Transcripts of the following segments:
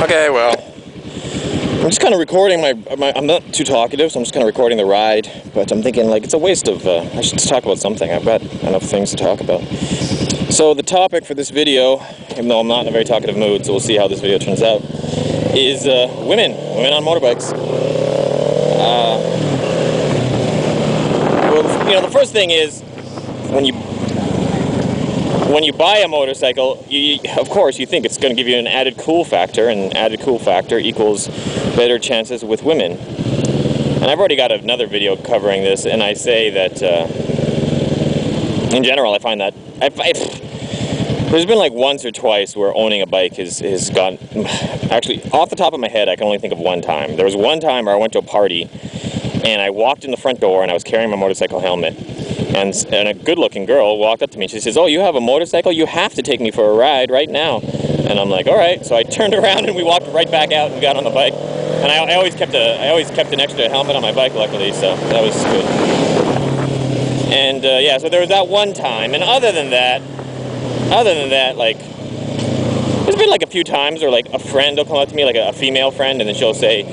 Okay, well, I'm just kind of recording I'm not too talkative, so I'm just kind of recording the ride, but I'm thinking, like, it's a waste of, I should just talk about something. I've got enough things to talk about. So the topic for this video, even though I'm not in a very talkative mood, so we'll see how this video turns out, is women on motorbikes. Well, you know, the first thing is, when you buy a motorcycle, of course you think it's going to give you an added cool factor, and added cool factor equals better chances with women. And I've already got another video covering this, and I say that in general I find that there's been like once or twice where owning a bike has gone, actually off the top of my head I can only think of one time. There was one time where I went to a party and I walked in the front door and I was carrying my motorcycle helmet. And a good-looking girl walked up to me and she says, "Oh, you have a motorcycle? You have to take me for a ride right now." And I'm like, "All right." So I turned around and we walked right back out and got on the bike. And I always kept an extra helmet on my bike, luckily, so that was good. And yeah, so there was that one time. And other than that, like, there's been like a few times where like a friend will come up to me, like a female friend, and then she'll say,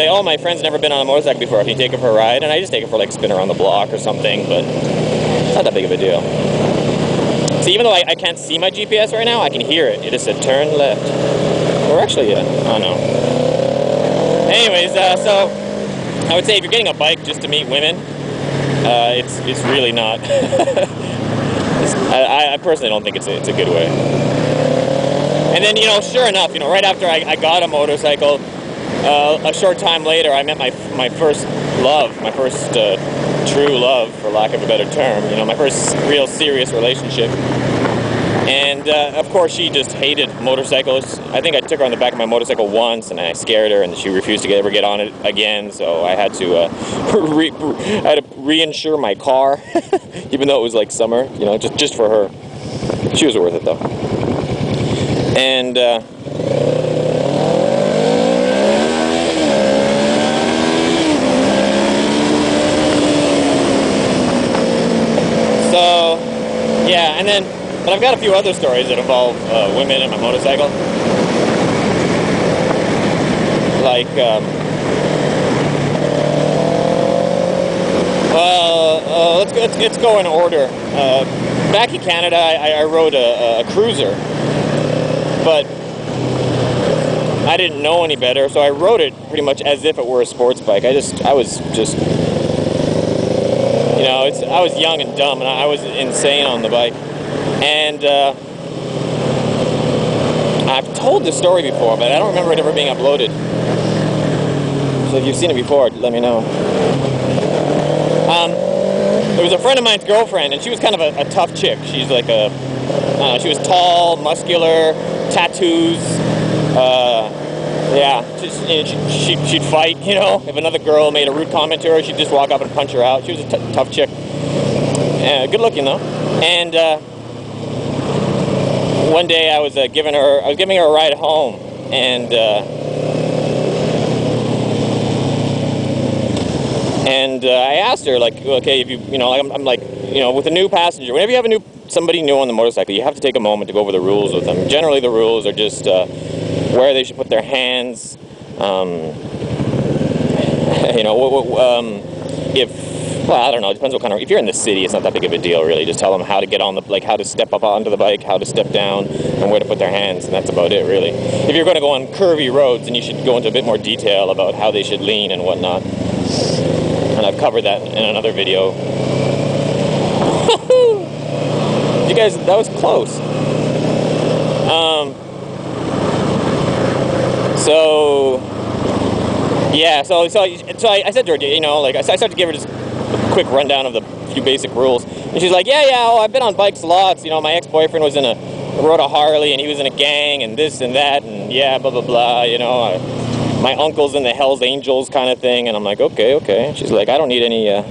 "Oh, my friend's never been on a motorcycle before. Can you take her for a ride?" And I just take her for like a spin around the block or something, but it's not that big of a deal. So even though I can't see my GPS right now, I can hear it. It just said turn left. Or actually, yeah, I don't know. Anyways, so I would say if you're getting a bike just to meet women, it's really not. I personally don't think it's a good way. And then, you know, sure enough, you know, right after I got a motorcycle, a short time later, I met my first love, my first true love, for lack of a better term. You know, my first real serious relationship. And of course, she just hated motorcycles. I think I took her on the back of my motorcycle once, and I scared her, and she refused to ever get on it again. So I had to reinsure my car, even though it was like summer. You know, just for her. She was worth it though. And so, yeah, and then, but I've got a few other stories that involve women and my motorcycle. Like, let's go in order. Back in Canada, I rode a cruiser, but I didn't know any better, so I rode it pretty much as if it were a sports bike. I was just, you know, I was young and dumb, and I was insane on the bike. And I've told this story before, but I don't remember it ever being uploaded. So if you've seen it before, let me know. There was a friend of mine's girlfriend, and she was kind of a tough chick. She's like she was tall, muscular, tattoos. Yeah, she'd fight, you know. If another girl made a rude comment to her, she'd just walk up and punch her out. She was a tough chick. Good looking though. And one day I was giving her a ride home, and I asked her, like, okay, if you know, I'm like, you know, with a new passenger, whenever you have somebody new on the motorcycle, you have to take a moment to go over the rules with them. Generally, the rules are just where they should put their hands. You know, well, I don't know. It depends what kind of. If you're in the city, it's not that big of a deal, really. Just tell them how to get on how to step up onto the bike, how to step down, and where to put their hands, and that's about it, really. If you're going to go on curvy roads, then you should go into a bit more detail about how they should lean and whatnot. And I've covered that in another video. You guys, that was close. So yeah, so I said to her, you know, like I started to give her just a quick rundown of the few basic rules, and she's like, yeah, oh, I've been on bikes lots. You know, my ex-boyfriend rode a Harley, and he was in a gang, and this and that, and yeah, blah blah blah. You know, my uncle's in the Hells Angels kind of thing, and I'm like, okay. She's like, I don't need any. Yeah,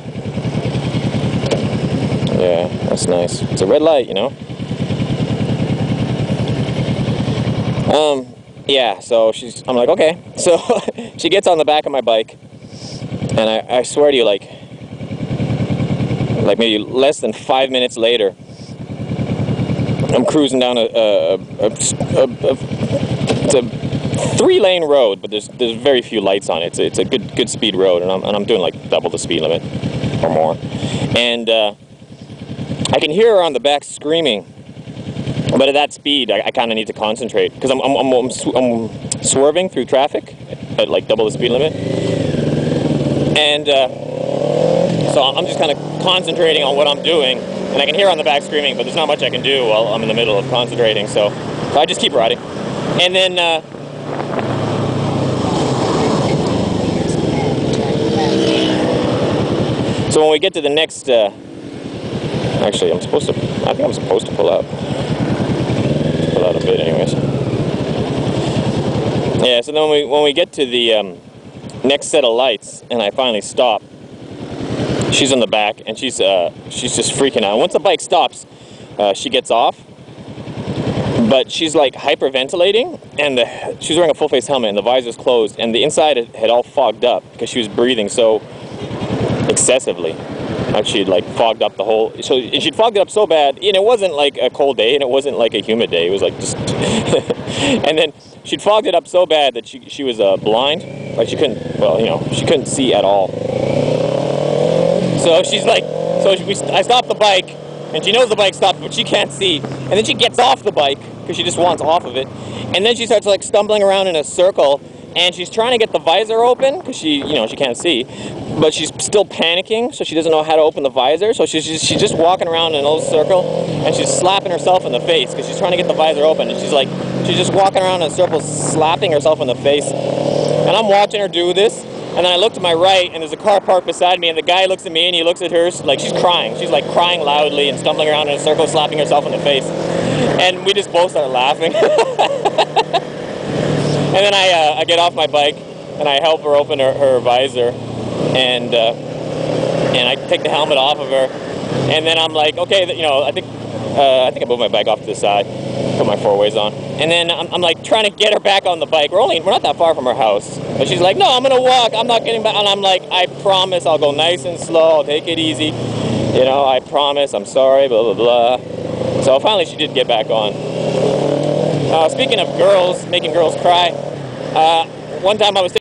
that's nice. It's a red light, you know. Yeah, so I'm like, okay. So she gets on the back of my bike, and I swear to you, like maybe less than 5 minutes later, I'm cruising down it's a 3-lane road, but there's very few lights on it. It's a good speed road, and I'm doing like double the speed limit or more. And I can hear her on the back screaming, but at that speed, I kind of need to concentrate because I'm swerving through traffic at like double the speed limit, and so I'm just kind of concentrating on what I'm doing, and I can hear her on the back screaming, but there's not much I can do while I'm in the middle of concentrating. So I just keep riding, and then. So when we get to the next, actually I think I'm supposed to pull out. Pull out a bit anyways. Yeah, so then when we get to the next set of lights and I finally stop, she's on the back and she's just freaking out. Once the bike stops, she gets off, but she's like hyperventilating, and she's wearing a full face helmet and the visor's closed and the inside had all fogged up because she was breathing so excessively. Like she'd like fogged up the whole, so she'd fogged it up so bad, and it wasn't like a cold day and it wasn't like a humid day, it was like just and then she'd fogged it up so bad that she was blind, like she couldn't, well, you know, she couldn't see at all. So she's like, I stopped the bike and she knows the bike stopped, but she can't see, and then she gets off the bike because she just wants off of it, and then she starts like stumbling around in a circle. And she's trying to get the visor open because she can't see, but she's still panicking, so she doesn't know how to open the visor. So she's just walking around in a little circle, and she's slapping herself in the face because she's trying to get the visor open. And she's just walking around in a circle, slapping herself in the face. And I'm watching her do this, and then I look to my right, and there's a car parked beside me, and the guy looks at me, and he looks at her like she's crying. She's like crying loudly and stumbling around in a circle, slapping herself in the face. And we just both start laughing. And then I get off my bike and I help her open her visor, and I take the helmet off of her, and then I'm like, okay, I think I moved my bike off to the side, put my 4-ways on, and then I'm like trying to get her back on the bike. We're not that far from her house, but she's like, no, I'm gonna walk, I'm not getting back. And I'm like, I promise I'll go nice and slow, I'll take it easy, you know, I promise, I'm sorry, blah blah blah. So finally she did get back on. Speaking of girls, making girls cry, one time I was